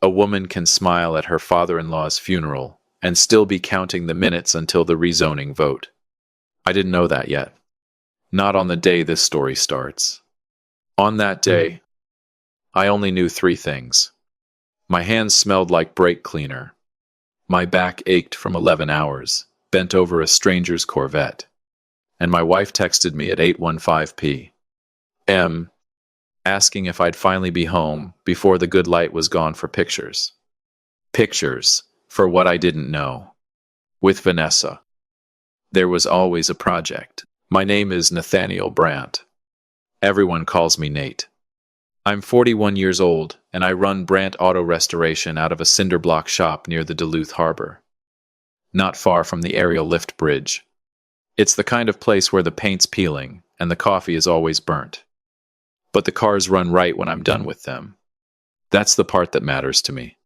A woman can smile at her father-in-law's funeral and still be counting the minutes until the rezoning vote. I didn't know that yet. Not on the day this story starts. On that day, I only knew three things. My hands smelled like brake cleaner. My back ached from 11 hours, bent over a stranger's Corvette. And my wife texted me at 8:15 p.m. asking if I'd finally be home before the good light was gone for pictures. Pictures, for what I didn't know. With Vanessa. There was always a project. My name is Nathaniel Brandt. Everyone calls me Nate. I'm 41 years old, and I run Brandt Auto Restoration out of a cinder block shop near the Duluth Harbor. Not far from the aerial lift bridge. It's the kind of place where the paint's peeling, and the coffee is always burnt. But the cars run right when I'm done with them. That's the part that matters to me.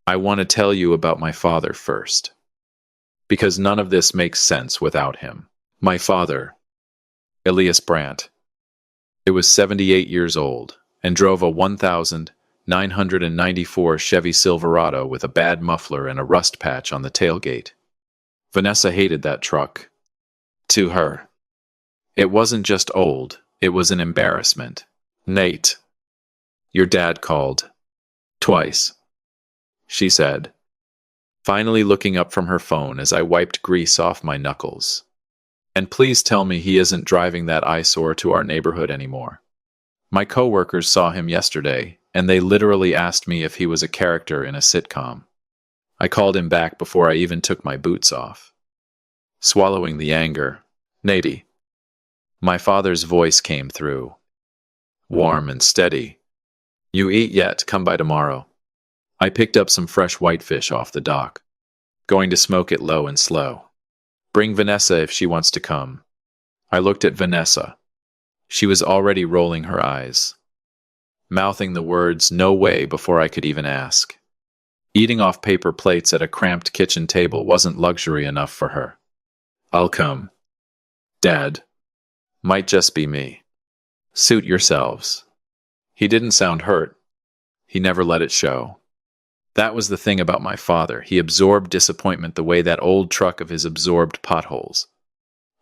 I want to tell you about my father first. Because none of this makes sense without him. My father, Elias Brandt, was 78 years old and drove a 1994 Chevy Silverado with a bad muffler and a rust patch on the tailgate. Vanessa hated that truck. To her, it wasn't just old, it was an embarrassment. Nate, your dad called. Twice, she said, finally looking up from her phone as I wiped grease off my knuckles. And please tell me he isn't driving that eyesore to our neighborhood anymore. My coworkers saw him yesterday, and they literally asked me if he was a character in a sitcom. I called him back before I even took my boots off. Swallowing the anger, Nate. My father's voice came through. Warm and steady. You eat yet, come by tomorrow. I picked up some fresh whitefish off the dock. Going to smoke it low and slow. Bring Vanessa if she wants to come. I looked at Vanessa. She was already rolling her eyes, mouthing the words "no way" before I could even ask. Eating off paper plates at a cramped kitchen table wasn't luxury enough for her. I'll come. Dad. Might just be me. Suit yourselves. He didn't sound hurt. He never let it show. That was the thing about my father. He absorbed disappointment the way that old truck of his absorbed potholes.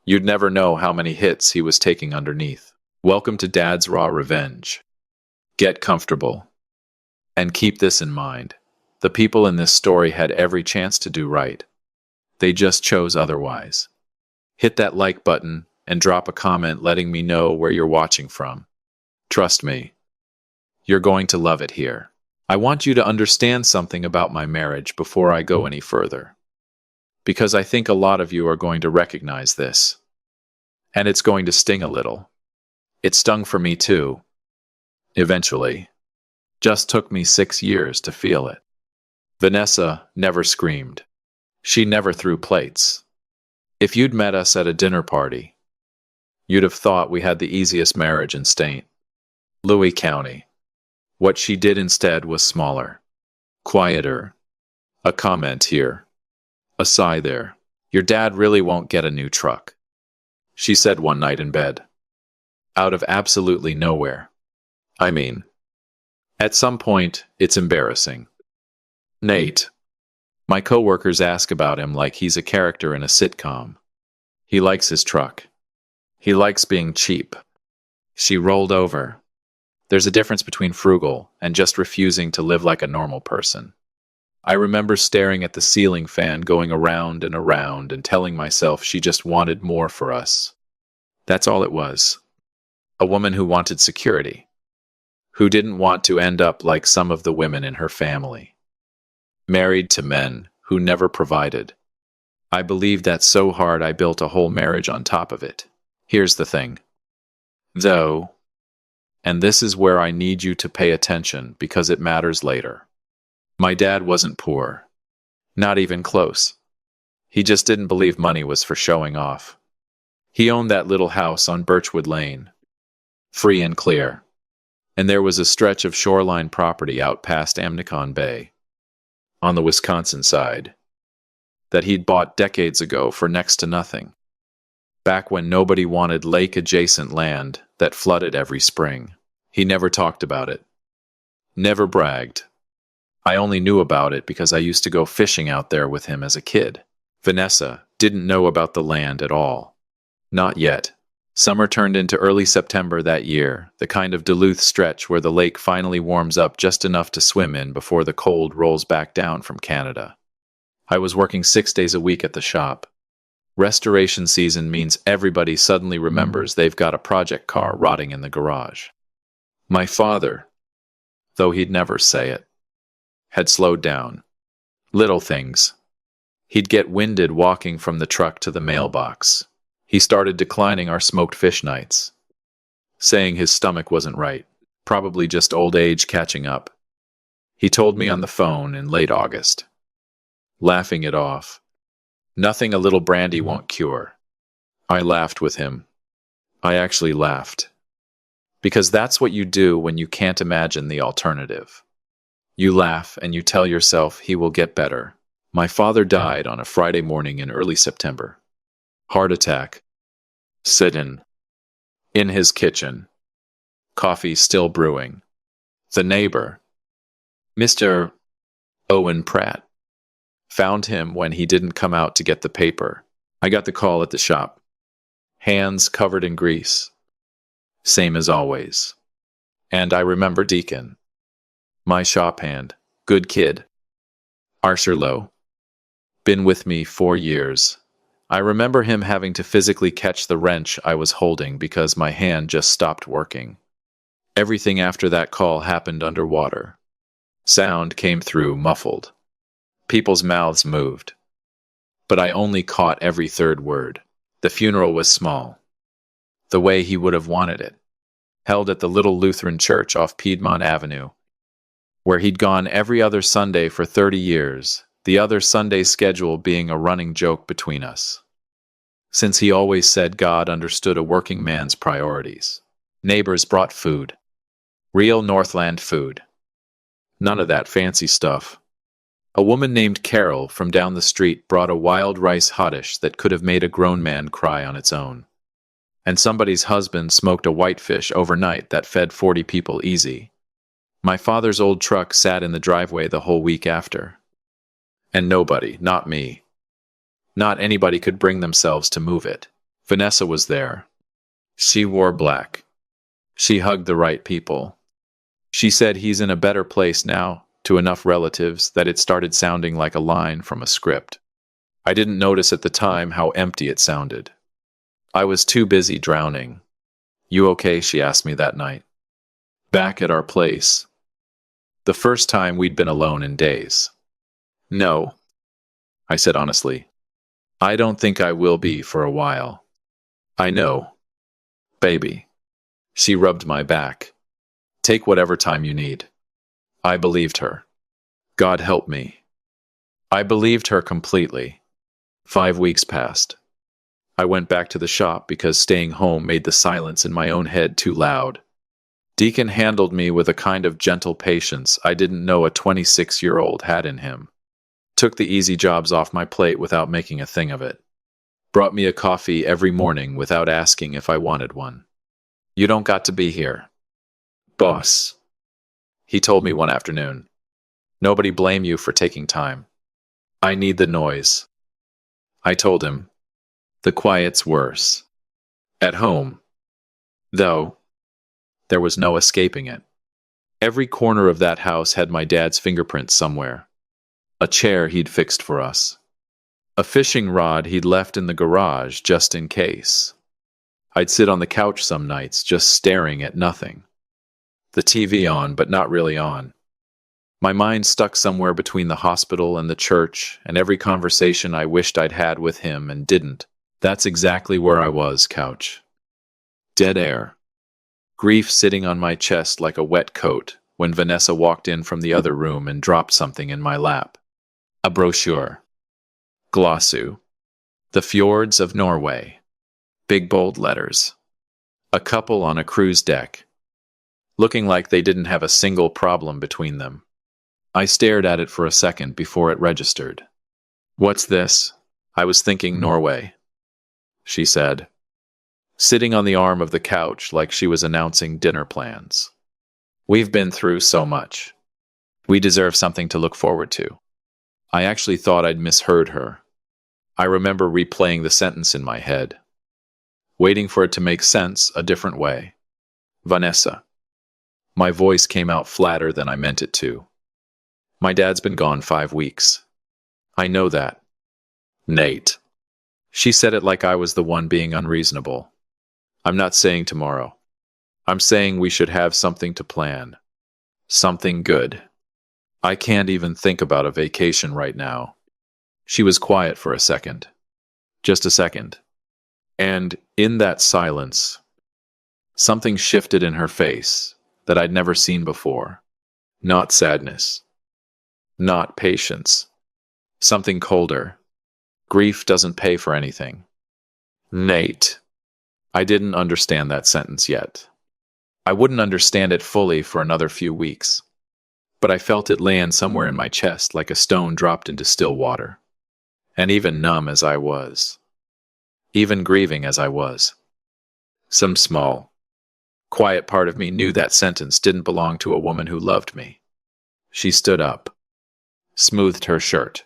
You'd never know how many hits he was taking underneath. Welcome to Dad's Raw Revenge. Get comfortable. And keep this in mind. The people in this story had every chance to do right. They just chose otherwise. Hit that like button and drop a comment letting me know where you're watching from. Trust me. You're going to love it here. I want you to understand something about my marriage before I go any further. Because I think a lot of you are going to recognize this. And it's going to sting a little. It stung for me too. Eventually. Just took me 6 years to feel it. Vanessa never screamed. She never threw plates. If you'd met us at a dinner party, you'd have thought we had the easiest marriage in St. Louis County. What she did instead was smaller, quieter. A comment here. A sigh there. Your dad really won't get a new truck, she said one night in bed. Out of absolutely nowhere. I mean, at some point, it's embarrassing. Nate. My coworkers ask about him like he's a character in a sitcom. He likes his truck. He likes being cheap. She rolled over. There's a difference between frugal and just refusing to live like a normal person. I remember staring at the ceiling fan going around and telling myself she just wanted more for us. That's all it was. A woman who wanted security. Who didn't want to end up like some of the women in her family. Married to men who never provided. I believed that so hard I built a whole marriage on top of it. Here's the thing. Though, and this is where I need you to pay attention because it matters later. My dad wasn't poor. Not even close. He just didn't believe money was for showing off. He owned that little house on Birchwood Lane. Free and clear. And there was a stretch of shoreline property out past Amnicon Bay, on the Wisconsin side, that he'd bought decades ago for next to nothing. Back when nobody wanted lake-adjacent land that flooded every spring. He never talked about it. Never bragged. I only knew about it because I used to go fishing out there with him as a kid. Vanessa didn't know about the land at all. Not yet. Summer turned into early September that year, the kind of Duluth stretch where the lake finally warms up just enough to swim in before the cold rolls back down from Canada. I was working 6 days a week at the shop. Restoration season means everybody suddenly remembers they've got a project car rotting in the garage. My father, though he'd never say it, had slowed down. Little things. He'd get winded walking from the truck to the mailbox. He started declining our smoked fish nights, saying his stomach wasn't right, probably just old age catching up. He told me on the phone in late August, laughing it off. Nothing a little brandy won't cure. I laughed with him. I actually laughed. Because that's what you do when you can't imagine the alternative. You laugh and you tell yourself he will get better. My father died on a Friday morning in early September. Heart attack. Sitting in his kitchen. Coffee still brewing. The neighbor, Mr. Owen Pratt, found him when he didn't come out to get the paper. I got the call at the shop. Hands covered in grease. Same as always. And I remember Deacon. My shop hand. Good kid. Archer Lowe. Been with me 4 years. I remember him having to physically catch the wrench I was holding because my hand just stopped working. Everything after that call happened underwater. Sound came through muffled. People's mouths moved. But I only caught every third word. The funeral was small. The way he would have wanted it. Held at the little Lutheran church off Piedmont Avenue, where he'd gone every other Sunday for 30 years, the other Sunday schedule being a running joke between us. Since he always said God understood a working man's priorities. Neighbors brought food. Real Northland food. None of that fancy stuff. A woman named Carol from down the street brought a wild rice hottish that could have made a grown man cry on its own. And somebody's husband smoked a whitefish overnight that fed 40 people easy. My father's old truck sat in the driveway the whole week after. And nobody, not me, not anybody could bring themselves to move it. Vanessa was there. She wore black. She hugged the right people. She said he's in a better place now, to enough relatives that it started sounding like a line from a script. I didn't notice at the time how empty it sounded. I was too busy drowning. You okay? She asked me that night. Back at our place. The first time we'd been alone in days. No, I said honestly. I don't think I will be for a while. I know. Baby. She rubbed my back. Take whatever time you need. I believed her. God help me. I believed her completely. 5 weeks passed. I went back to the shop because staying home made the silence in my own head too loud. Deacon handled me with a kind of gentle patience I didn't know a 26-year-old had in him. Took the easy jobs off my plate without making a thing of it. Brought me a coffee every morning without asking if I wanted one. You don't got to be here, boss, he told me one afternoon. Nobody blame you for taking time. I need the noise. I told him. The quiet's worse. At home. Though, there was no escaping it. Every corner of that house had my dad's fingerprints somewhere. A chair he'd fixed for us. A fishing rod he'd left in the garage just in case. I'd sit on the couch some nights just staring at nothing. The TV on, but not really on. My mind stuck somewhere between the hospital and the church, and every conversation I wished I'd had with him and didn't. That's exactly where I was, couch. Dead air. Grief sitting on my chest like a wet coat when Vanessa walked in from the other room and dropped something in my lap. A brochure. Glossu. The Fjords of Norway. Big bold letters. A couple on a cruise deck. Looking like they didn't have a single problem between them. I stared at it for a second before it registered. What's this? I was thinking Norway, she said, sitting on the arm of the couch like she was announcing dinner plans. We've been through so much. We deserve something to look forward to. I actually thought I'd misheard her. I remember replaying the sentence in my head, waiting for it to make sense a different way. Vanessa. My voice came out flatter than I meant it to. My dad's been gone 5 weeks. I know that. Nate. She said it like I was the one being unreasonable. I'm not saying tomorrow. I'm saying we should have something to plan. Something good. I can't even think about a vacation right now. She was quiet for a second. Just a second. And in that silence, something shifted in her face that I'd never seen before. Not sadness. Not patience. Something colder. Grief doesn't pay for anything. Nate. I didn't understand that sentence yet. I wouldn't understand it fully for another few weeks. But I felt it land somewhere in my chest like a stone dropped into still water. And even numb as I was, even grieving as I was, some small, quiet part of me knew that sentence didn't belong to a woman who loved me. She stood up, smoothed her shirt,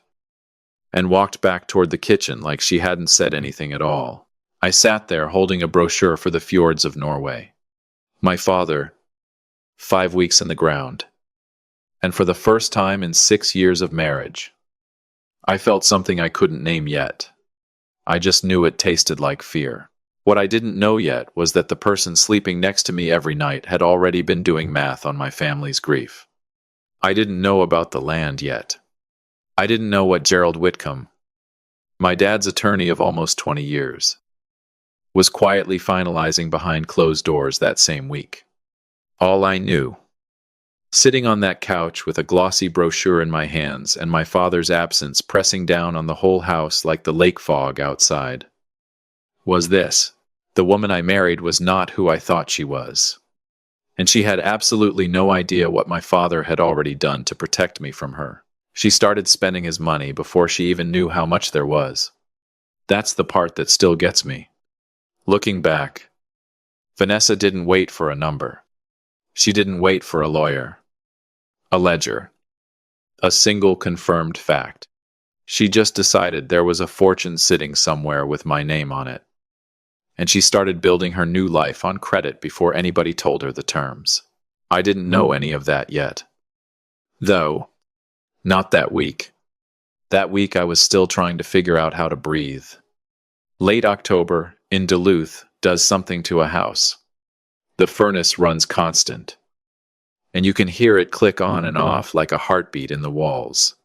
and walked back toward the kitchen like she hadn't said anything at all. I sat there holding a brochure for the fjords of Norway. My father, 5 weeks in the ground. And for the first time in 6 years of marriage, I felt something I couldn't name yet. I just knew it tasted like fear. What I didn't know yet was that the person sleeping next to me every night had already been doing math on my family's grief. I didn't know about the land yet. I didn't know what Gerald Whitcomb, my dad's attorney of almost 20 years, was quietly finalizing behind closed doors that same week. All I knew, sitting on that couch with a glossy brochure in my hands and my father's absence pressing down on the whole house like the lake fog outside, was this: the woman I married was not who I thought she was. And she had absolutely no idea what my father had already done to protect me from her. She started spending his money before she even knew how much there was. That's the part that still gets me. Looking back, Vanessa didn't wait for a number. She didn't wait for a lawyer, a ledger, a single confirmed fact. She just decided there was a fortune sitting somewhere with my name on it. And she started building her new life on credit before anybody told her the terms. I didn't know any of that yet. Though, not that week. That week I was still trying to figure out how to breathe. Late October, in Duluth, does something to a house. The furnace runs constant, and you can hear it click on and off like a heartbeat in the walls.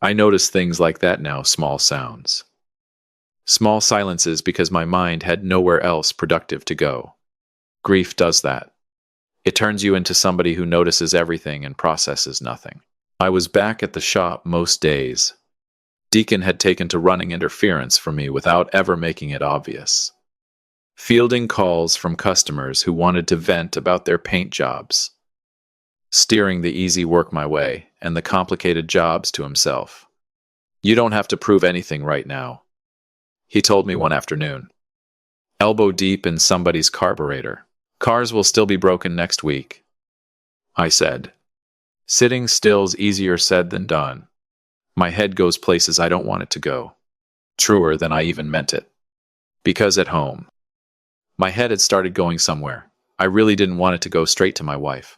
I notice things like that now, small sounds. Small silences because my mind had nowhere else productive to go. Grief does that. It turns you into somebody who notices everything and processes nothing. I was back at the shop most days. Deacon had taken to running interference for me without ever making it obvious. Fielding calls from customers who wanted to vent about their paint jobs. Steering the easy work my way and the complicated jobs to himself. You don't have to prove anything right now, he told me one afternoon. Elbow deep in somebody's carburetor. Cars will still be broken next week, I said. Sitting still's easier said than done. My head goes places I don't want it to go. Truer than I even meant it. Because at home, my head had started going somewhere. I really didn't want it to go straight to my wife.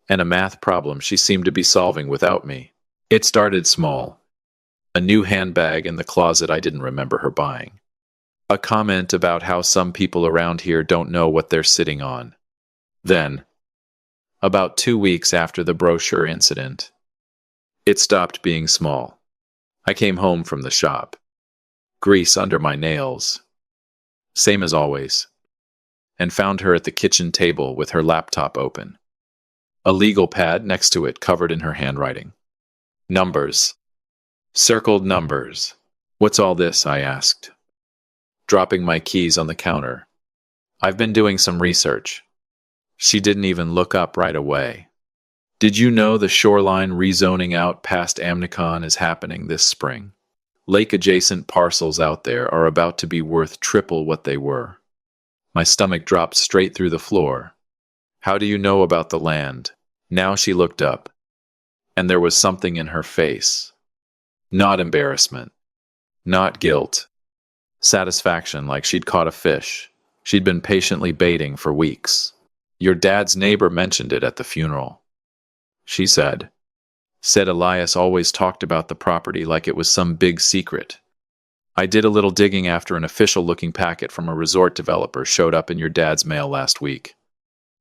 And a math problem she seemed to be solving without me. It started small. A new handbag in the closet I didn't remember her buying. A comment about how some people around here don't know what they're sitting on. Then, about 2 weeks after the brochure incident, it stopped being small. I came home from the shop. Grease under my nails. Same as always. And found her at the kitchen table with her laptop open. A legal pad next to it covered in her handwriting. Numbers. Circled numbers. What's all this? I asked, dropping my keys on the counter. I've been doing some research. She didn't even look up right away. Did you know the shoreline rezoning out past Amnicon is happening this spring? Lake-adjacent parcels out there are about to be worth triple what they were. My stomach dropped straight through the floor. How do you know about the land? Now she looked up. and there was something in her face. Not embarrassment, not guilt. Satisfaction, like she'd caught a fish. She'd been patiently baiting for weeks. Your dad's neighbor mentioned it at the funeral. She said Elias always talked about the property like it was some big secret. I did a little digging after an official-looking packet from a resort developer showed up in your dad's mail last week.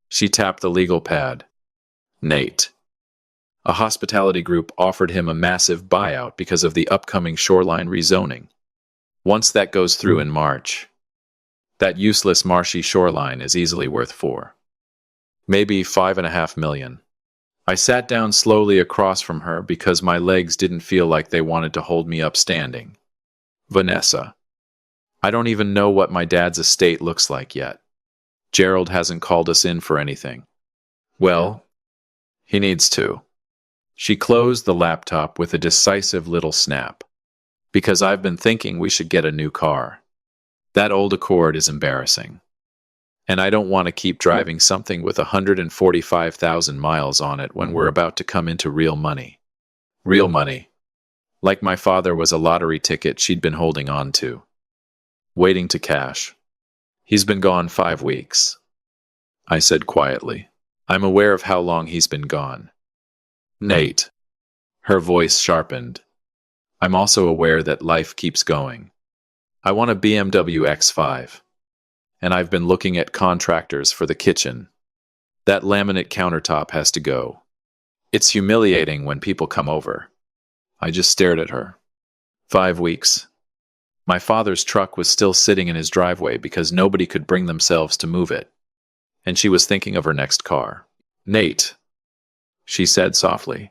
She tapped the legal pad. Nate. A hospitality group offered him a massive buyout because of the upcoming shoreline rezoning. Once that goes through in March, that useless marshy shoreline is easily worth maybe $5.5 million. I sat down slowly across from her because my legs didn't feel like they wanted to hold me up standing. Vanessa. I don't even know what my dad's estate looks like yet. Gerald hasn't called us in for anything. Well, he needs to. She closed the laptop with a decisive little snap. Because I've been thinking we should get a new car. That old Accord is embarrassing. And I don't want to keep driving something with 145,000 miles on it when we're about to come into real money. Real money. Like my father was a lottery ticket she'd been holding on to. Waiting to cash. He's been gone 5 weeks. I said quietly. I'm aware of how long he's been gone. Nate. Her voice sharpened. I'm also aware that life keeps going. I want a BMW X5. And I've been looking at contractors for the kitchen. That laminate countertop has to go. It's humiliating when people come over. I just stared at her. 5 weeks. My father's truck was still sitting in his driveway because nobody could bring themselves to move it. And she was thinking of her next car. Nate, she said softly,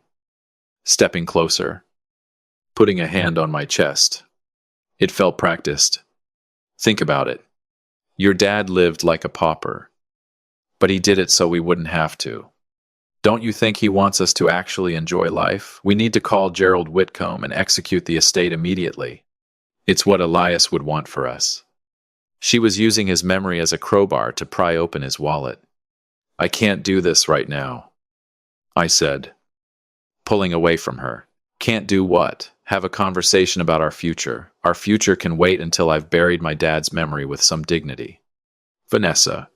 stepping closer, putting a hand on my chest. It felt practiced. Think about it. Your dad lived like a pauper, but he did it so we wouldn't have to. Don't you think he wants us to actually enjoy life? We need to call Gerald Whitcomb and execute the estate immediately. It's what Elias would want for us. She was using his memory as a crowbar to pry open his wallet. I can't do this right now, I said, pulling away from her. Can't do what? Have a conversation about our future. Our future can wait until I've buried my dad's memory with some dignity. Vanessa.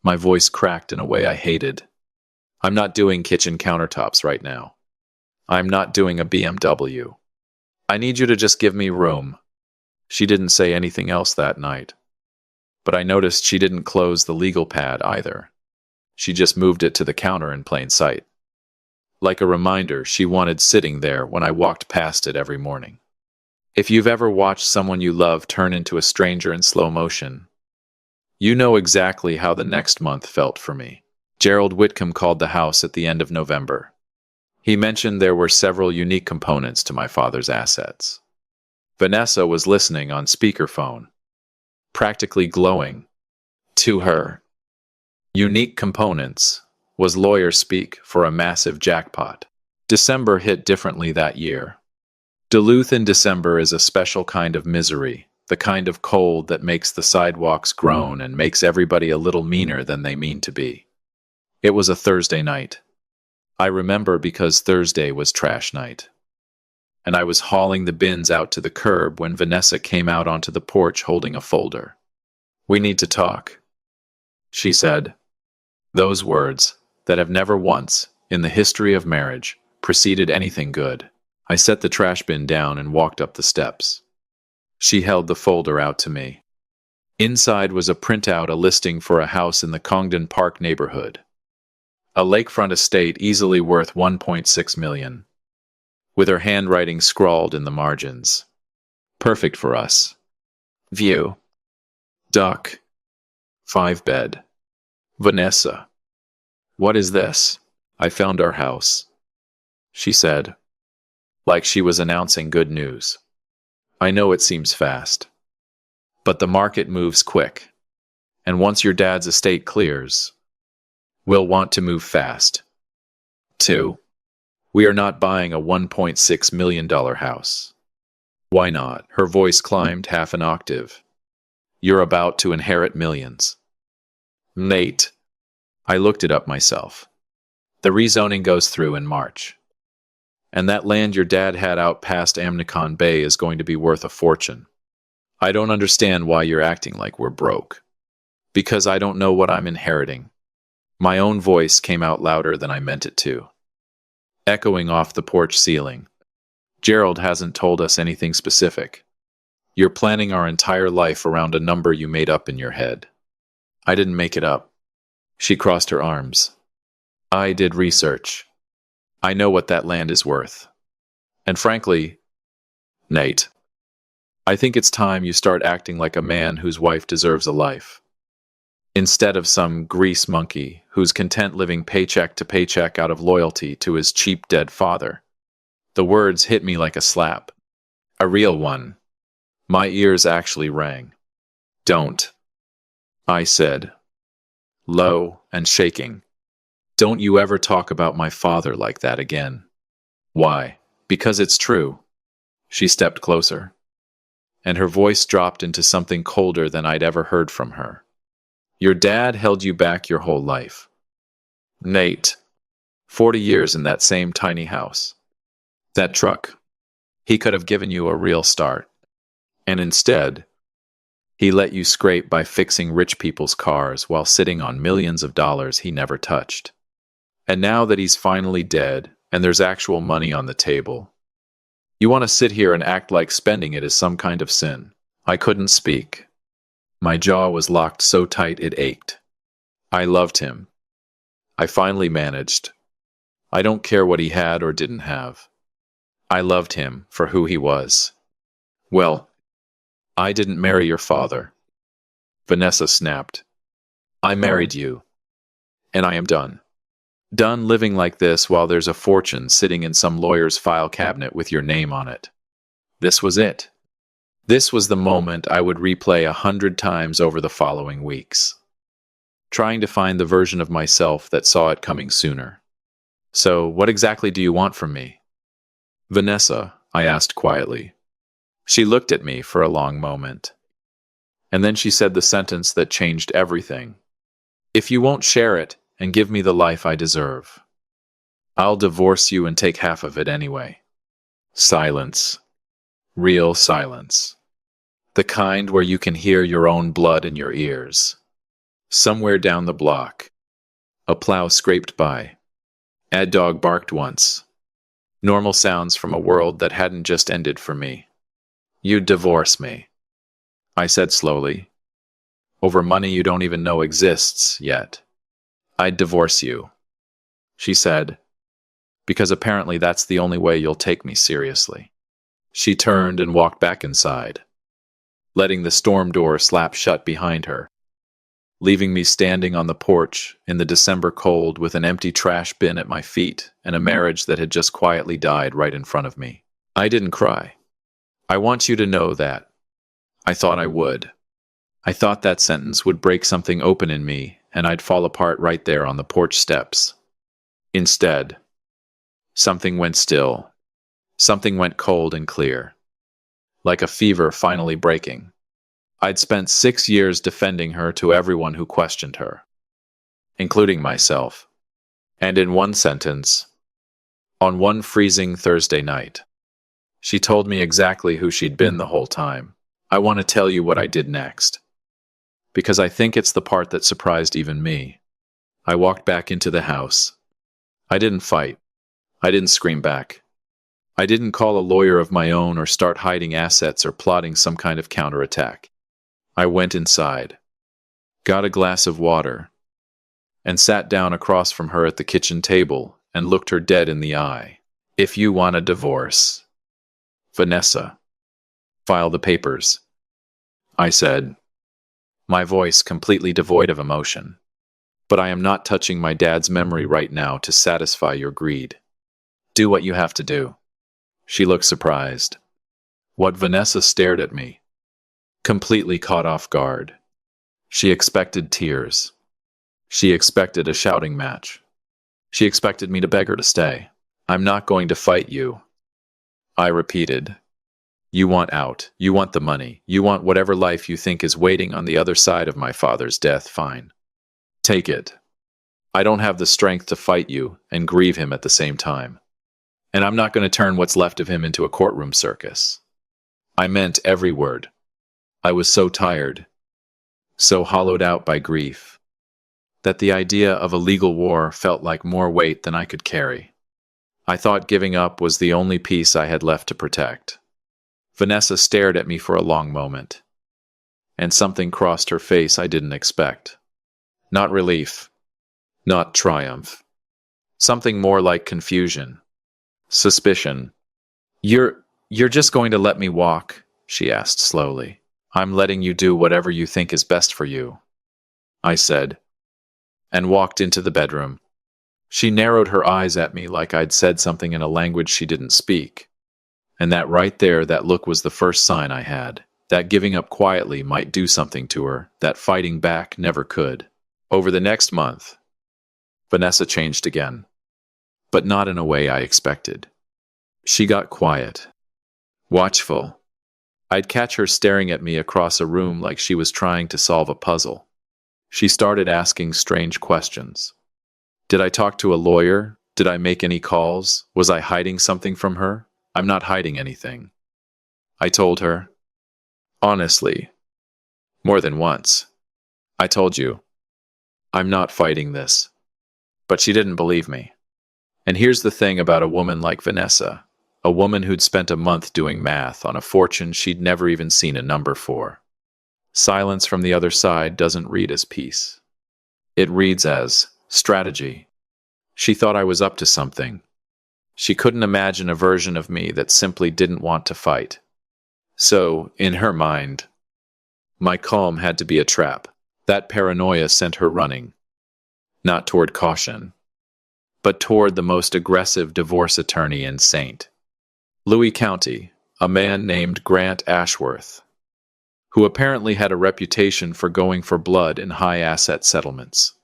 My voice cracked in a way I hated. I'm not doing kitchen countertops right now. I'm not doing a BMW. I need you to just give me room. She didn't say anything else that night. But I noticed she didn't close the legal pad either. She just moved it to the counter in plain sight. Like a reminder she wanted sitting there when I walked past it every morning. If you've ever watched someone you love turn into a stranger in slow motion, you know exactly how the next month felt for me. Gerald Whitcomb called the house at the end of November. He mentioned there were several unique components to my father's assets. Vanessa was listening on speakerphone, practically glowing. To her, unique components was lawyer speak for a massive jackpot. December hit differently that year. Duluth in December is a special kind of misery, the kind of cold that makes the sidewalks groan and makes everybody a little meaner than they mean to be. It was a Thursday night. I remember because Thursday was trash night. And I was hauling the bins out to the curb when Vanessa came out onto the porch holding a folder. We need to talk, she said. Those words that have never once, in the history of marriage, preceded anything good. I set the trash bin down and walked up the steps. She held the folder out to me. Inside was a printout, a listing for a house in the Congdon Park neighborhood. A lakefront estate easily worth $1.6 million. With her handwriting scrawled in the margins. Perfect for us. View. Duck. 5-bed. Vanessa. What is this? I found our house, she said, like she was announcing good news. I know it seems fast, but the market moves quick, and once your dad's estate clears, we'll want to move fast. 2. We are not buying a $1.6 million house. Why not? Her voice climbed half an octave. You're about to inherit millions. Nate. I looked it up myself. The rezoning goes through in March. And that land your dad had out past Amnicon Bay is going to be worth a fortune. I don't understand why you're acting like we're broke. Because I don't know what I'm inheriting. My own voice came out louder than I meant it to, echoing off the porch ceiling. Gerald hasn't told us anything specific. You're planning our entire life around a number you made up in your head. I didn't make it up. She crossed her arms. I did research. I know what that land is worth. And frankly, Nate, I think it's time you start acting like a man whose wife deserves a life, instead of some grease monkey who's content living paycheck to paycheck out of loyalty to his cheap dead father. The words hit me like a slap. A real one. My ears actually rang. Don't, I said, low and shaking. Don't you ever talk about my father like that again. Why? Because it's true. She stepped closer, and her voice dropped into something colder than I'd ever heard from her. Your dad held you back your whole life. Nate, 40 years in that same tiny house. That truck. He could have given you a real start. And instead, he let you scrape by fixing rich people's cars while sitting on millions of dollars he never touched. And now that he's finally dead, and there's actual money on the table, you want to sit here and act like spending it is some kind of sin. I couldn't speak. My jaw was locked so tight it ached. I loved him. I finally managed. I don't care what he had or didn't have. I loved him for who he was. Well, I didn't marry your father. Vanessa snapped. I married you. And I am done. Done living like this while there's a fortune sitting in some lawyer's file cabinet with your name on it. This was it. This was the moment I would replay 100 times over the following weeks, trying to find the version of myself that saw it coming sooner. So, what exactly do you want from me? Vanessa, I asked quietly. She looked at me for a long moment. And then she said the sentence that changed everything. If you won't share it and give me the life I deserve, I'll divorce you and take half of it anyway. Silence. Real silence. The kind where you can hear your own blood in your ears. Somewhere down the block, a plow scraped by. A dog barked once. Normal sounds from a world that hadn't just ended for me. You'd divorce me, I said slowly. Over money you don't even know exists yet. I'd divorce you, she said, because apparently that's the only way you'll take me seriously. She turned and walked back inside, letting the storm door slap shut behind her, leaving me standing on the porch in the December cold with an empty trash bin at my feet and a marriage that had just quietly died right in front of me. I didn't cry. I want you to know that. I thought I would. I thought that sentence would break something open in me and I'd fall apart right there on the porch steps. Instead, something went still. Something went cold and clear. Like a fever finally breaking. I'd spent 6 years defending her to everyone who questioned her, including myself. And in one sentence, on one freezing Thursday night, she told me exactly who she'd been the whole time. I want to tell you what I did next, because I think it's the part that surprised even me. I walked back into the house. I didn't fight. I didn't scream back. I didn't call a lawyer of my own or start hiding assets or plotting some kind of counterattack. I went inside, got a glass of water, and sat down across from her at the kitchen table and looked her dead in the eye. If you want a divorce, Vanessa, file the papers, I said, my voice completely devoid of emotion. But I am not touching my dad's memory right now to satisfy your greed. Do what you have to do. She looked surprised. What? Vanessa stared at me, completely caught off guard. She expected tears. She expected a shouting match. She expected me to beg her to stay. I'm not going to fight you, I repeated. You want out. You want the money. You want whatever life you think is waiting on the other side of my father's death. Fine. Take it. I don't have the strength to fight you and grieve him at the same time. And I'm not going to turn what's left of him into a courtroom circus. I meant every word. I was so tired, so hollowed out by grief, that the idea of a legal war felt like more weight than I could carry. I thought giving up was the only piece I had left to protect. Vanessa stared at me for a long moment, and something crossed her face I didn't expect. Not relief, not triumph. Something more like confusion, suspicion. You're just going to let me walk?" she asked slowly. "I'm letting you do whatever you think is best for you," I said, and walked into the bedroom. She narrowed her eyes at me like I'd said something in a language she didn't speak. And that right there, that look was the first sign I had, that giving up quietly might do something to her, that fighting back never could. Over the next month, Vanessa changed again, but not in a way I expected. She got quiet, watchful. I'd catch her staring at me across a room like she was trying to solve a puzzle. She started asking strange questions. Did I talk to a lawyer? Did I make any calls? Was I hiding something from her? I'm not hiding anything, I told her. Honestly, more than once. I told you, I'm not fighting this. But she didn't believe me. And here's the thing about a woman like Vanessa, a woman who'd spent a month doing math on a fortune she'd never even seen a number for. Silence from the other side doesn't read as peace. It reads as strategy. She thought I was up to something. She couldn't imagine a version of me that simply didn't want to fight. So, in her mind, my calm had to be a trap. That paranoia sent her running. Not toward caution, but toward the most aggressive divorce attorney in St. Louis County, a man named Grant Ashworth, who apparently had a reputation for going for blood in high-asset settlements.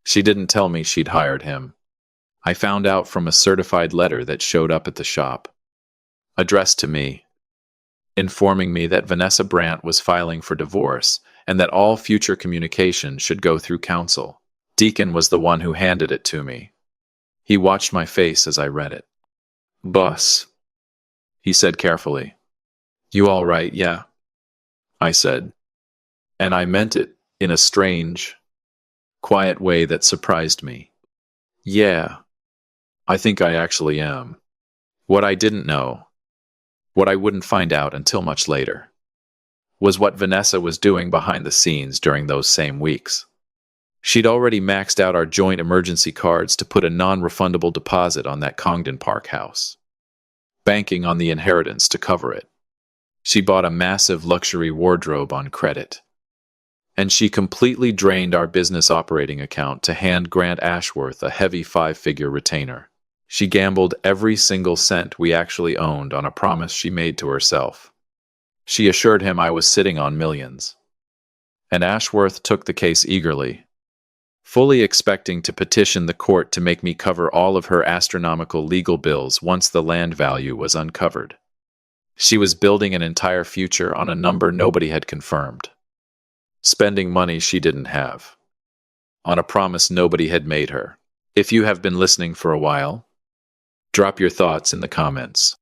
She didn't tell me she'd hired him. I found out from a certified letter that showed up at the shop, addressed to me, informing me that Vanessa Brandt was filing for divorce and that all future communication should go through counsel. Deacon was the one who handed it to me. He watched my face as I read it. "Boss," he said carefully. "You all right, yeah?" I said. And I meant it in a strange, quiet way that surprised me. "Yeah, I think I actually am." What I didn't know, what I wouldn't find out until much later, was what Vanessa was doing behind the scenes during those same weeks. She'd already maxed out our joint emergency cards to put a non-refundable deposit on that Congdon Park house, banking on the inheritance to cover it. She bought a massive luxury wardrobe on credit. And she completely drained our business operating account to hand Grant Ashworth a heavy 5-figure retainer. She gambled every single cent we actually owned on a promise she made to herself. She assured him I was sitting on millions. And Ashworth took the case eagerly, fully expecting to petition the court to make me cover all of her astronomical legal bills once the land value was uncovered. She was building an entire future on a number nobody had confirmed, spending money she didn't have, on a promise nobody had made her. If you have been listening for a while, drop your thoughts in the comments.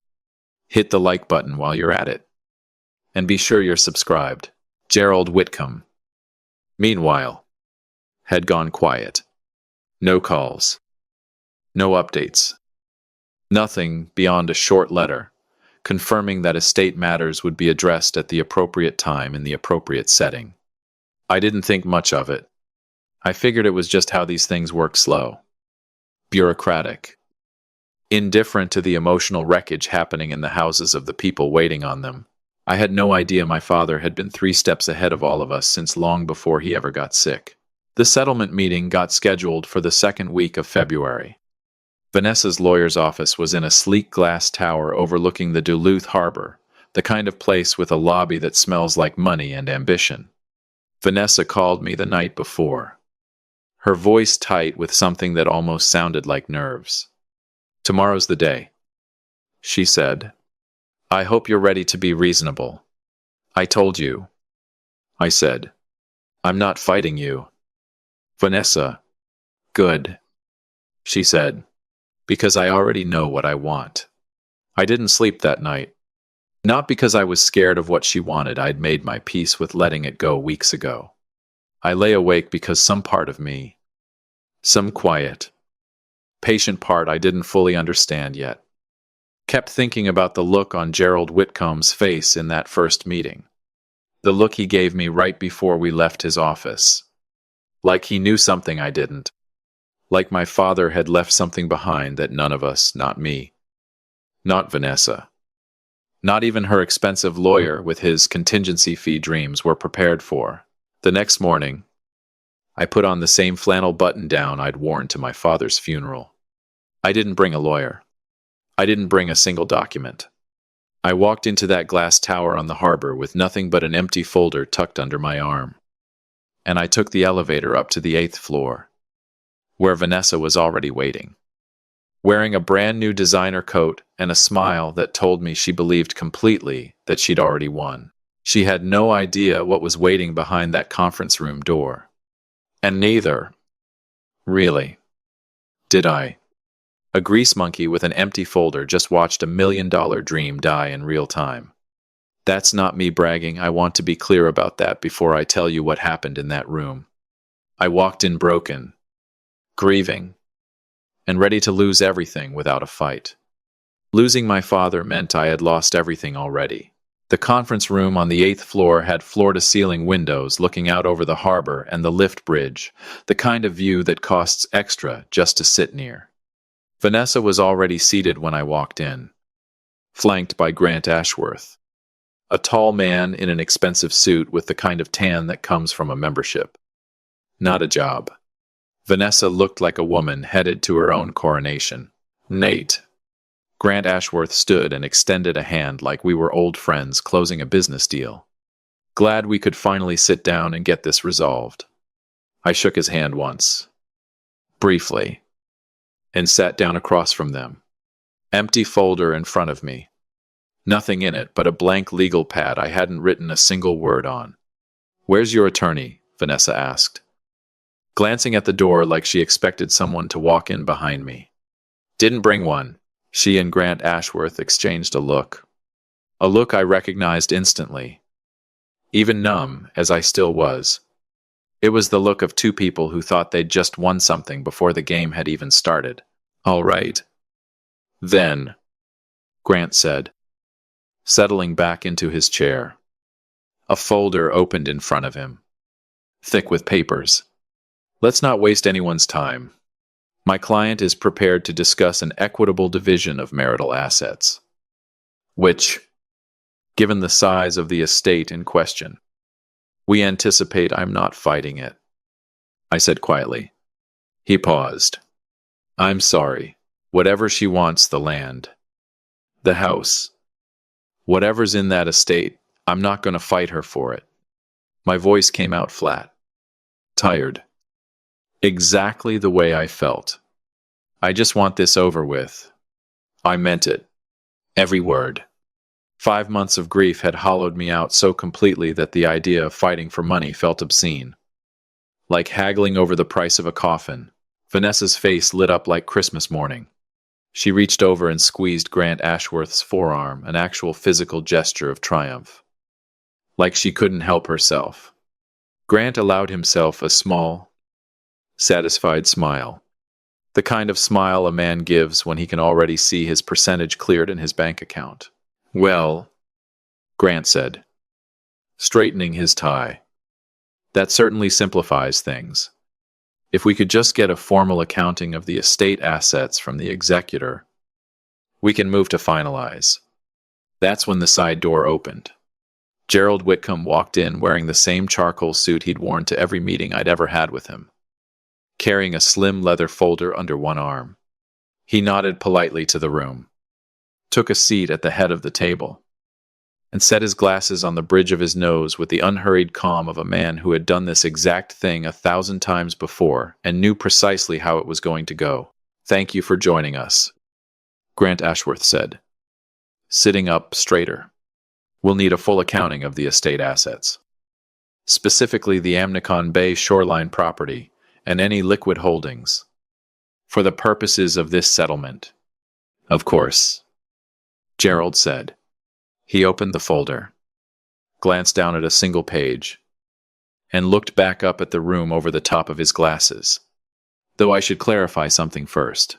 Hit the like button while you're at it. And be sure you're subscribed. Gerald Whitcomb, meanwhile, had gone quiet. No calls. No updates. Nothing beyond a short letter, confirming that estate matters would be addressed at the appropriate time in the appropriate setting. I didn't think much of it. I figured it was just how these things work, slow, bureaucratic, indifferent to the emotional wreckage happening in the houses of the people waiting on them. I had no idea my father had been 3 steps ahead of all of us since long before he ever got sick. The settlement meeting got scheduled for the second week of February. Vanessa's lawyer's office was in a sleek glass tower overlooking the Duluth Harbor, the kind of place with a lobby that smells like money and ambition. Vanessa called me the night before, her voice tight with something that almost sounded like nerves. "Tomorrow's the day," she said. "I hope you're ready to be reasonable." "I told you," I said. "I'm not fighting you." "Vanessa." "Good," she said. Because I already know what I want. I didn't sleep that night. Not because I was scared of what she wanted. I'd made my peace with letting it go weeks ago. I lay awake because some part of me, some quiet, patient part I didn't fully understand yet, kept thinking about the look on Gerald Whitcomb's face in that first meeting. The look he gave me right before we left his office. Like he knew something I didn't. Like my father had left something behind that none of us, not me, not Vanessa, not even her expensive lawyer with his contingency fee dreams were prepared for. The next morning, I put on the same flannel button-down I'd worn to my father's funeral. I didn't bring a lawyer. I didn't bring a single document. I walked into that glass tower on the harbor with nothing but an empty folder tucked under my arm. And I took the elevator up to the 8th floor, where Vanessa was already waiting, wearing a brand new designer coat and a smile that told me she believed completely that she'd already won. She had no idea what was waiting behind that conference room door. And neither, really, did I. A grease monkey with an empty folder just watched $1 million dream die in real time. That's not me bragging. I want to be clear about that before I tell you what happened in that room. I walked in broken, grieving, and ready to lose everything without a fight. Losing my father meant I had lost everything already. The conference room on the 8th floor had floor-to-ceiling windows looking out over the harbor and the lift bridge, the kind of view that costs extra just to sit near. Vanessa was already seated when I walked in, flanked by Grant Ashworth, a tall man in an expensive suit with the kind of tan that comes from a membership, not a job. Vanessa looked like a woman headed to her own coronation. Nate. Grant Ashworth stood and extended a hand like we were old friends closing a business deal. Glad we could finally sit down and get this resolved. I shook his hand once, briefly, and sat down across from them. Empty folder in front of me. Nothing in it but a blank legal pad I hadn't written a single word on. "Where's your attorney?" Vanessa asked, glancing at the door like she expected someone to walk in behind me. "Didn't bring one." She and Grant Ashworth exchanged a look I recognized instantly, even numb as I still was. It was the look of two people who thought they'd just won something before the game had even started. "All right, then," Grant said, settling back into his chair. A folder opened in front of him, thick with papers. "Let's not waste anyone's time. My client is prepared to discuss an equitable division of marital assets, which, given the size of the estate in question, we anticipate I'm not fighting it," I said quietly. He paused. "I'm sorry. Whatever she wants, the land, the house, whatever's in that estate, I'm not going to fight her for it." My voice came out flat, tired. Exactly the way I felt. "I just want this over with." I meant it. Every word. 5 months of grief had hollowed me out so completely that the idea of fighting for money felt obscene. Like haggling over the price of a coffin. Vanessa's face lit up like Christmas morning. She reached over and squeezed Grant Ashworth's forearm, an actual physical gesture of triumph. Like she couldn't help herself. Grant allowed himself a small, satisfied smile. The kind of smile a man gives when he can already see his percentage cleared in his bank account. "Well," Grant said, straightening his tie, "that certainly simplifies things. If we could just get a formal accounting of the estate assets from the executor, we can move to finalize." That's when the side door opened. Gerald Whitcomb walked in wearing the same charcoal suit he'd worn to every meeting I'd ever had with him, carrying a slim leather folder under one arm. He nodded politely to the room, took a seat at the head of the table, and set his glasses on the bridge of his nose with the unhurried calm of a man who had done this exact thing 1,000 times before and knew precisely how it was going to go. "Thank you for joining us," Grant Ashworth said, sitting up straighter. "We'll need a full accounting of the estate assets, specifically the Amnicon Bay shoreline property and any liquid holdings. For the purposes of this settlement. Of course, Gerald said. He opened the folder, glanced down at a single page, and looked back up at the room over the top of his glasses. Though I should clarify something first.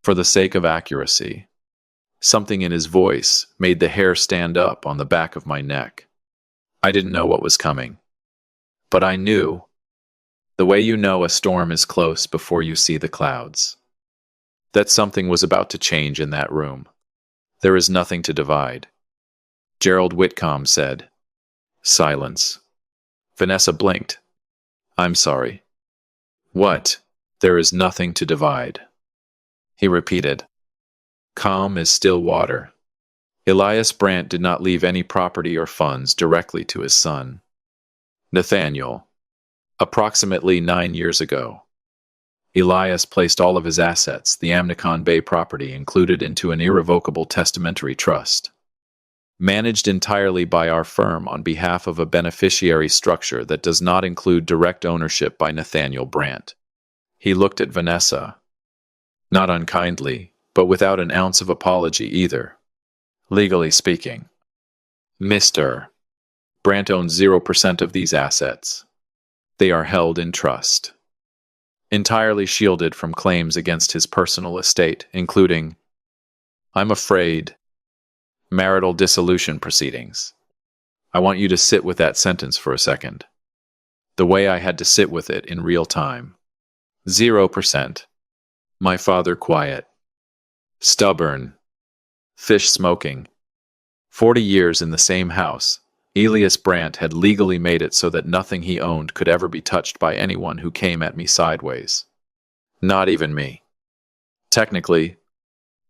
For the sake of accuracy, something in his voice made the hair stand up on the back of my neck. I didn't know what was coming. But I knew, the way you know a storm is close before you see the clouds, that something was about to change in that room. There is nothing to divide. Gerald Whitcomb said. Silence. Vanessa blinked. I'm sorry. What? There is nothing to divide. He repeated. Calm as still water. Elias Brandt did not leave any property or funds directly to his son, Nathaniel. Approximately 9 years ago, Elias placed all of his assets, the Amnicon Bay property included, into an irrevocable testamentary trust, managed entirely by our firm on behalf of a beneficiary structure that does not include direct ownership by Nathaniel Brandt. He looked at Vanessa, not unkindly, but without an ounce of apology either. Legally speaking, Mr. Brandt owns 0% of these assets. They are held in trust, entirely shielded from claims against his personal estate, including, I'm afraid, marital dissolution proceedings. I want you to sit with that sentence for a second. The way I had to sit with it in real time. 0%. My father quiet. Stubborn. Fish smoking. 40 years in the same house. Elias Brandt had legally made it so that nothing he owned could ever be touched by anyone who came at me sideways. Not even me. Technically,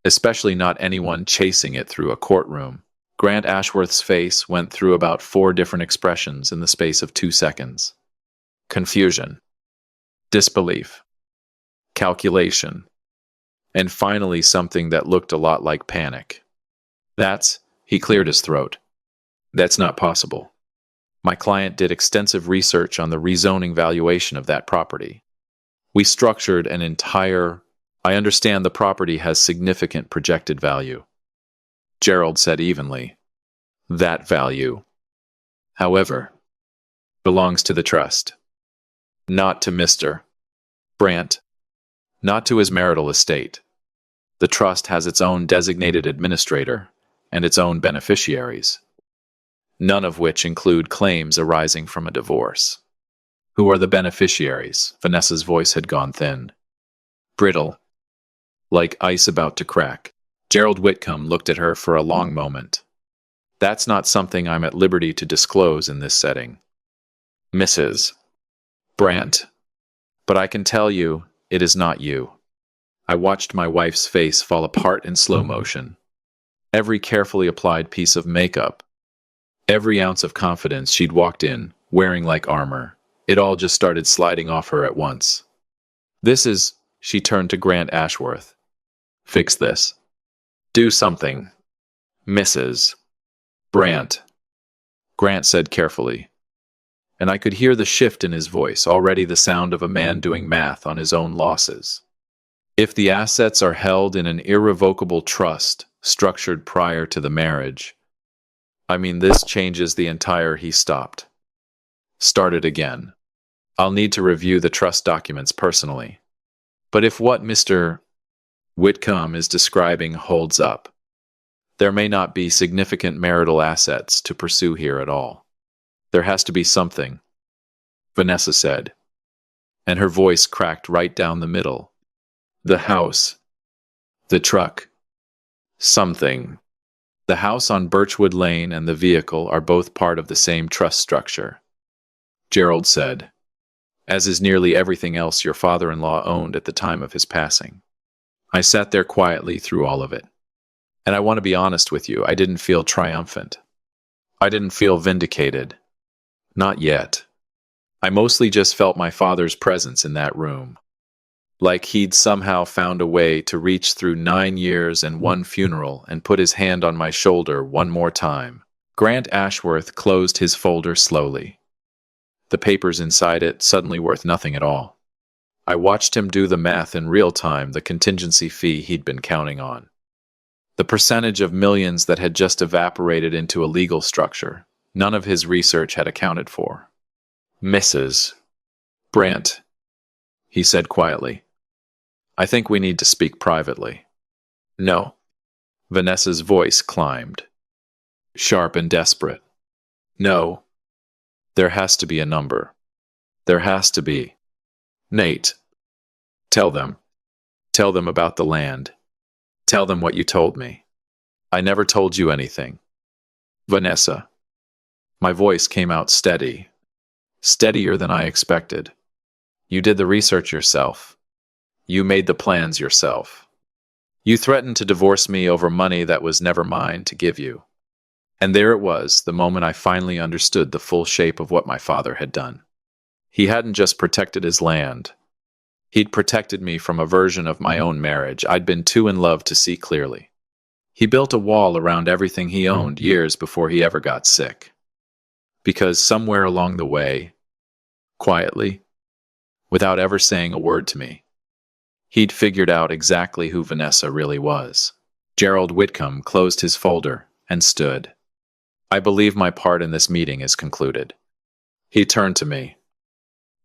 especially not anyone chasing it through a courtroom. Grant Ashworth's face went through about 4 different expressions in the space of 2 seconds. Confusion. Disbelief. Calculation. And finally something that looked a lot like panic. He cleared his throat. That's not possible. My client did extensive research on the rezoning valuation of that property. We structured an entire... I understand the property has significant projected value. Gerald said evenly. That value, however, belongs to the trust. Not to Mr. Brandt. Not to his marital estate. The trust has its own designated administrator and its own beneficiaries, none of which include claims arising from a divorce. Who are the beneficiaries? Vanessa's voice had gone thin. Brittle. Like ice about to crack. Gerald Whitcomb looked at her for a long moment. That's not something I'm at liberty to disclose in this setting. Mrs. Brandt. But I can tell you, it is not you. I watched my wife's face fall apart in slow motion. Every carefully applied piece of makeup, every ounce of confidence she'd walked in, wearing like armor, it all just started sliding off her at once. She turned to Grant Ashworth. Fix this. Do something. Mrs. Brandt. Grant said carefully, and I could hear the shift in his voice, already the sound of a man doing math on his own losses. If the assets are held in an irrevocable trust structured prior to the marriage, this changes the entire... He stopped. Started again. I'll need to review the trust documents personally. But if what Mr. Whitcomb is describing holds up, there may not be significant marital assets to pursue here at all. There has to be something, Vanessa said, and her voice cracked right down the middle. The house. The truck. Something. The house on Birchwood Lane and the vehicle are both part of the same trust structure, Gerald said, as is nearly everything else your father-in-law owned at the time of his passing. I sat there quietly through all of it. And I want to be honest with you, I didn't feel triumphant. I didn't feel vindicated. Not yet. I mostly just felt my father's presence in that room. Like he'd somehow found a way to reach through 9 years and 1 funeral and put his hand on my shoulder one more time. Grant Ashworth closed his folder slowly. The papers inside it suddenly worth nothing at all. I watched him do the math in real time, the contingency fee he'd been counting on. The percentage of millions that had just evaporated into a legal structure none of his research had accounted for. Mrs. Brandt, he said quietly, I think we need to speak privately. No. Vanessa's voice climbed, sharp and desperate. No. There has to be a number. There has to be. Nate. Tell them. Tell them about the land. Tell them what you told me. I never told you anything. Vanessa. My voice came out steady. Steadier than I expected. You did the research yourself. You made the plans yourself. You threatened to divorce me over money that was never mine to give you. And there it was, the moment I finally understood the full shape of what my father had done. He hadn't just protected his land. He'd protected me from a version of my own marriage I'd been too in love to see clearly. He built a wall around everything he owned years before he ever got sick. Because somewhere along the way, quietly, without ever saying a word to me, he'd figured out exactly who Vanessa really was. Gerald Whitcomb closed his folder and stood. I believe my part in this meeting is concluded. He turned to me,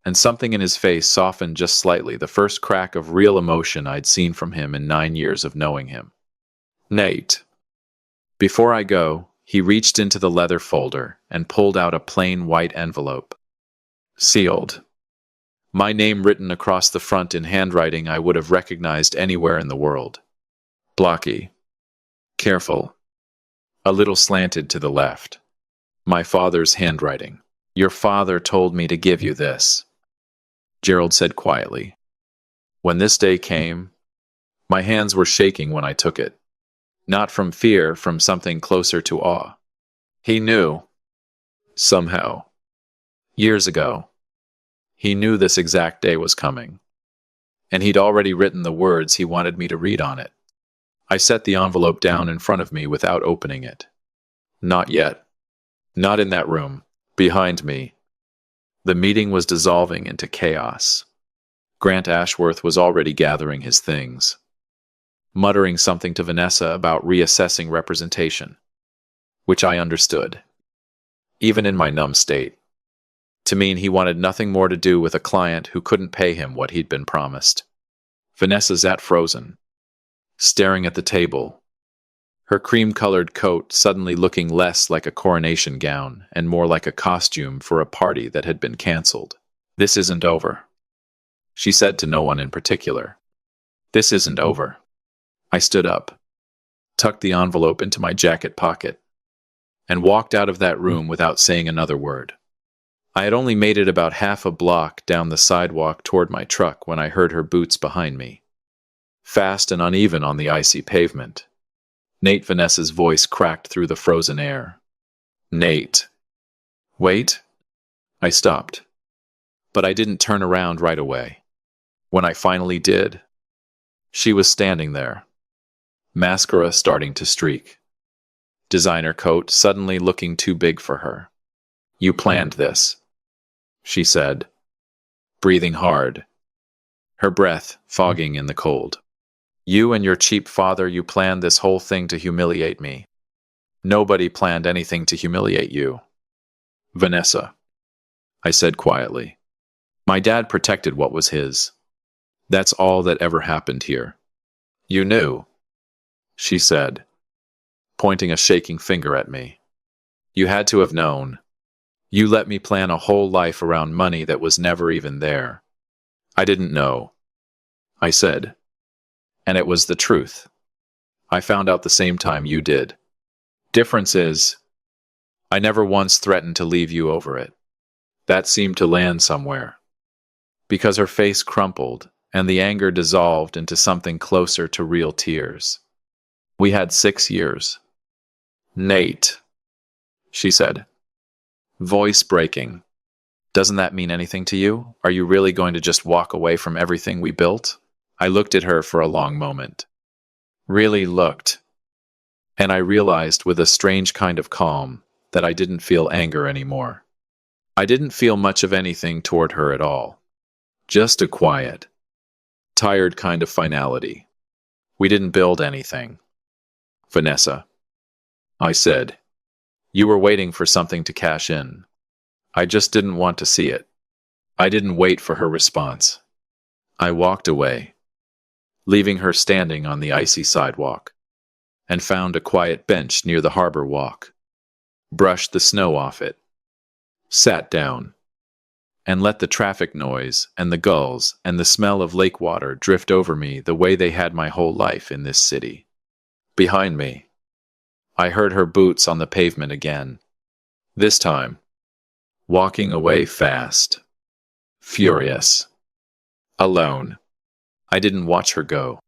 and something in his face softened just slightly, the first crack of real emotion I'd seen from him in 9 years of knowing him. Nate. Before I go, he reached into the leather folder and pulled out a plain white envelope. Sealed. My name written across the front in handwriting I would have recognized anywhere in the world. Blocky. Careful. A little slanted to the left. My father's handwriting. Your father told me to give you this, Gerald said quietly. When this day came, my hands were shaking when I took it. Not from fear, from something closer to awe. He knew. Somehow. Years ago. He knew this exact day was coming. And he'd already written the words he wanted me to read on it. I set the envelope down in front of me without opening it. Not yet. Not in that room. Behind me. The meeting was dissolving into chaos. Grant Ashworth was already gathering his things, muttering something to Vanessa about reassessing representation, which I understood, even in my numb state, to mean he wanted nothing more to do with a client who couldn't pay him what he'd been promised. Vanessa sat frozen, staring at the table, her cream-colored coat suddenly looking less like a coronation gown and more like a costume for a party that had been canceled. This isn't over, she said to no one in particular. This isn't over. I stood up, tucked the envelope into my jacket pocket, and walked out of that room without saying another word. I had only made it about half a block down the sidewalk toward my truck when I heard her boots behind me, fast and uneven on the icy pavement. Nate, Vanessa's voice cracked through the frozen air. Nate. Wait. I stopped. But I didn't turn around right away. When I finally did, she was standing there, mascara starting to streak, designer coat suddenly looking too big for her. You planned this, she said, breathing hard, her breath fogging in the cold. You and your cheap father, you planned this whole thing to humiliate me. Nobody planned anything to humiliate you. Vanessa, I said quietly. My dad protected what was his. That's all that ever happened here. You knew, she said, pointing a shaking finger at me. You had to have known. You let me plan a whole life around money that was never even there. I didn't know, I said. And it was the truth. I found out the same time you did. Difference is, I never once threatened to leave you over it. That seemed to land somewhere. Because her face crumpled, and the anger dissolved into something closer to real tears. We had 6 years. Nate, she said, voice breaking. Doesn't that mean anything to you? Are you really going to just walk away from everything we built? I looked at her for a long moment. Really looked. And I realized with a strange kind of calm that I didn't feel anger anymore. I didn't feel much of anything toward her at all. Just a quiet, tired kind of finality. We didn't build anything. Vanessa, I said, you were waiting for something to cash in. I just didn't want to see it. I didn't wait for her response. I walked away, leaving her standing on the icy sidewalk, and found a quiet bench near the harbor walk, brushed the snow off it, sat down, and let the traffic noise and the gulls and the smell of lake water drift over me the way they had my whole life in this city. Behind me, I heard her boots on the pavement again, this time, walking away fast, furious, alone. I didn't watch her go.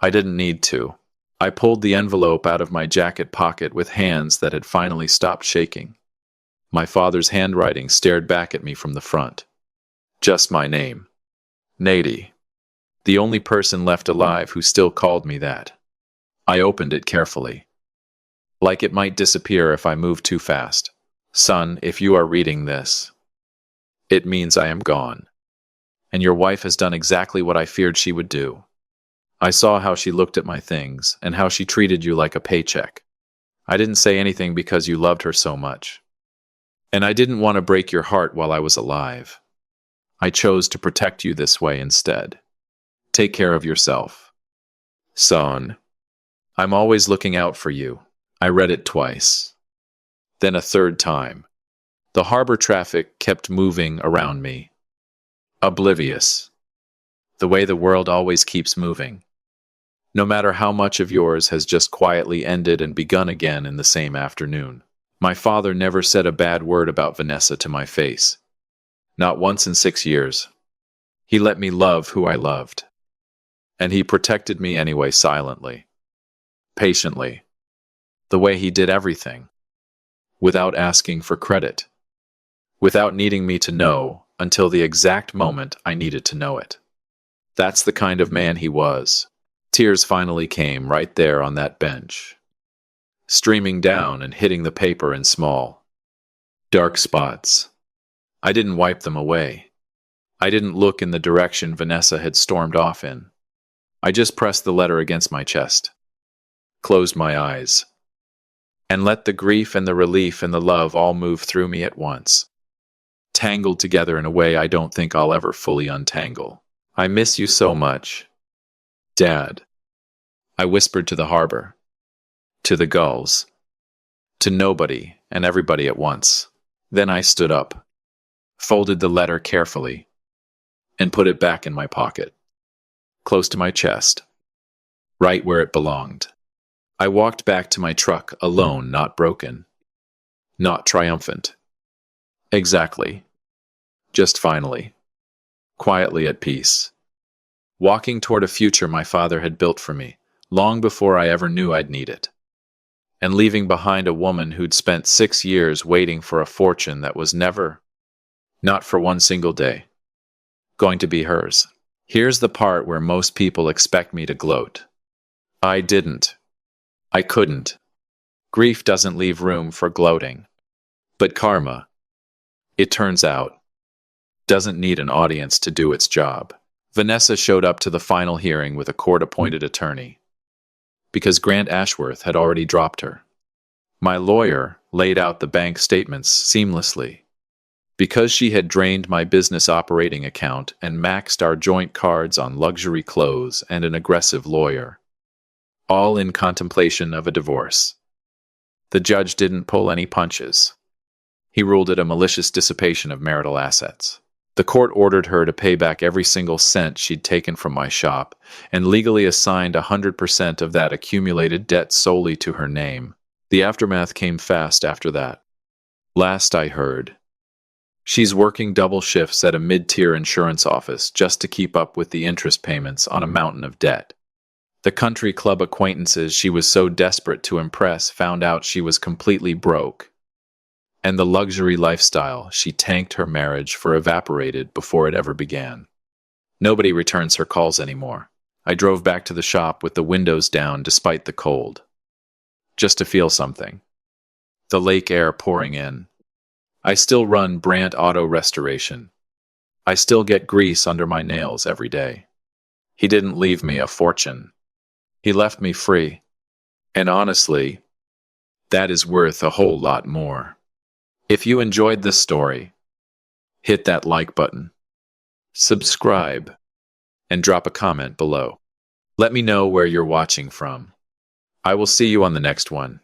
I didn't need to. I pulled the envelope out of my jacket pocket with hands that had finally stopped shaking. My father's handwriting stared back at me from the front. Just my name. Nady. The only person left alive who still called me that. I opened it carefully, like it might disappear if I moved too fast. Son, if you are reading this, it means I am gone. And your wife has done exactly what I feared she would do. I saw how she looked at my things and how she treated you like a paycheck. I didn't say anything because you loved her so much. And I didn't want to break your heart while I was alive. I chose to protect you this way instead. Take care of yourself. Son, I'm always looking out for you. I read it twice. Then a third time. The harbor traffic kept moving around me. Oblivious. The way the world always keeps moving. No matter how much of yours has just quietly ended and begun again in the same afternoon. My father never said a bad word about Vanessa to my face. Not once in 6 years. He let me love who I loved. And he protected me anyway silently. Patiently. The way he did everything. Without asking for credit. Without needing me to know until the exact moment I needed to know it. That's the kind of man he was. Tears finally came right there on that bench, streaming down and hitting the paper in small, dark spots. I didn't wipe them away. I didn't look in the direction Vanessa had stormed off in. I just pressed the letter against my chest, closed my eyes, and let the grief and the relief and the love all move through me at once, tangled together in a way I don't think I'll ever fully untangle. I miss you so much, Dad. I whispered to the harbor, to the gulls, to nobody and everybody at once. Then I stood up, folded the letter carefully, and put it back in my pocket, close to my chest, right where it belonged. I walked back to my truck alone, not broken, not triumphant. Exactly. Just finally, quietly at peace, walking toward a future my father had built for me, long before I ever knew I'd need it, and leaving behind a woman who'd spent 6 years waiting for a fortune that was never, not for one single day, going to be hers. Here's the part where most people expect me to gloat. I didn't. I couldn't. Grief doesn't leave room for gloating. But karma, it turns out, doesn't need an audience to do its job. Vanessa showed up to the final hearing with a court-appointed attorney, because Grant Ashworth had already dropped her. My lawyer laid out the bank statements seamlessly, because she had drained my business operating account and maxed our joint cards on luxury clothes and an aggressive lawyer, all in contemplation of a divorce. The judge didn't pull any punches. He ruled it a malicious dissipation of marital assets. The court ordered her to pay back every single cent she'd taken from my shop and legally assigned 100% of that accumulated debt solely to her name. The aftermath came fast after that. Last I heard, she's working double shifts at a mid-tier insurance office just to keep up with the interest payments on a mountain of debt. The country club acquaintances she was so desperate to impress found out she was completely broke, and the luxury lifestyle she tanked her marriage for evaporated before it ever began. Nobody returns her calls anymore. I drove back to the shop with the windows down despite the cold, just to feel something. The lake air pouring in. I still run Brandt Auto Restoration, I still get grease under my nails every day. He didn't leave me a fortune. He left me free. And honestly, that is worth a whole lot more. If you enjoyed this story, hit that like button, subscribe, and drop a comment below. Let me know where you're watching from. I will see you on the next one.